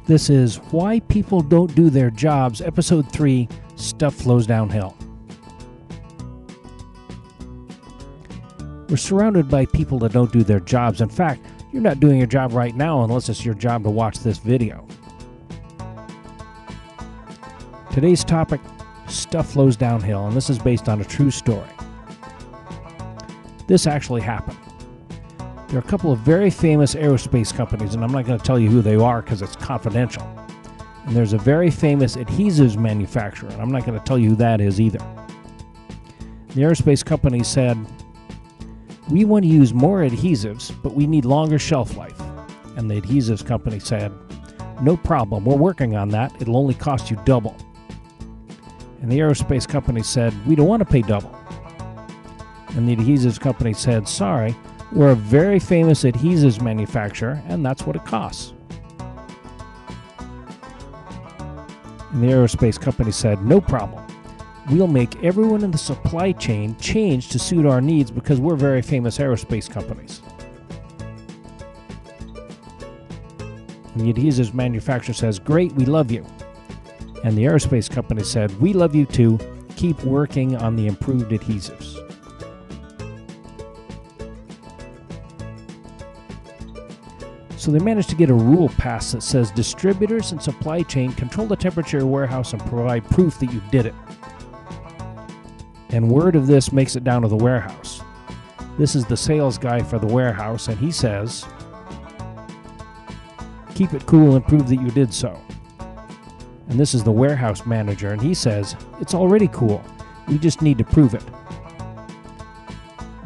This is Why People Don't Do Their Jobs, Episode 3, Stuff Flows Downhill. We're surrounded by people that don't do their jobs. In fact, you're not doing your job right now unless it's your job to watch this video. Today's topic, stuff flows downhill, and this is based on a true story. This actually happened. There are a couple of very famous aerospace companies, and I'm not going to tell you who they are because it's confidential. And there's a very famous adhesives manufacturer, and I'm not going to tell you who that is either. The aerospace company said, "We want to use more adhesives, but we need longer shelf life." And the adhesives company said, "No problem, we're working on that. It'll only cost you double." And the aerospace company said, "We don't want to pay double." And the adhesives company said, "Sorry, we're a very famous adhesives manufacturer, and that's what it costs." And the aerospace company said, "No problem. We'll make everyone in the supply chain change to suit our needs because we're very famous aerospace companies." And the adhesives manufacturer says, "Great, we love you." And the aerospace company said, "We love you too. Keep working on the improved adhesives." So they managed to get a rule passed that says distributors and supply chain control the temperature of your warehouse and provide proof that you did it. And word of this makes it down to the warehouse. This is the sales guy for the warehouse, and he says, "Keep it cool and prove that you did so." And this is the warehouse manager, and he says, "It's already cool. We just need to prove it."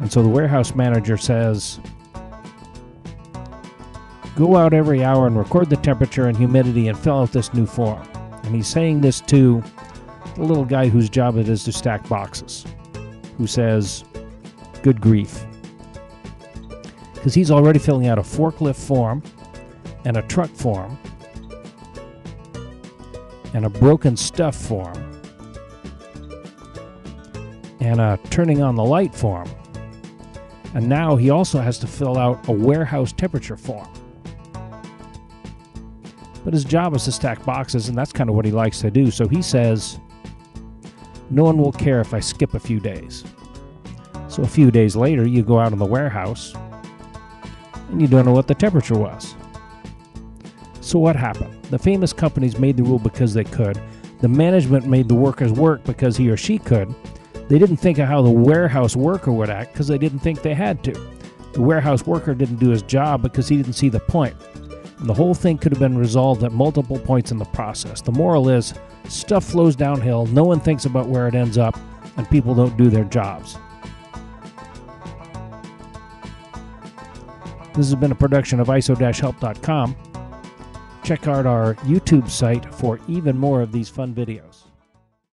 And so the warehouse manager says, "Go out every hour and record the temperature and humidity and fill out this new form." And he's saying this to the little guy whose job it is to stack boxes, who says, "Good grief." Because he's already filling out a forklift form and a truck form and a broken stuff form and a turning on the light form. And now he also has to fill out a warehouse temperature form. But his job is to stack boxes, and that's kind of what he likes to do. So he says, "No one will care if I skip a few days." So a few days later, you go out in the warehouse, and you don't know what the temperature was. So what happened? The famous companies made the rule because they could. The management made the workers work because he or she could. They didn't think of how the warehouse worker would act because they didn't think they had to. The warehouse worker didn't do his job because he didn't see the point. And the whole thing could have been resolved at multiple points in the process. The moral is, stuff flows downhill, no one thinks about where it ends up, and people don't do their jobs. This has been a production of ISO-help.com. Check out our YouTube site for even more of these fun videos.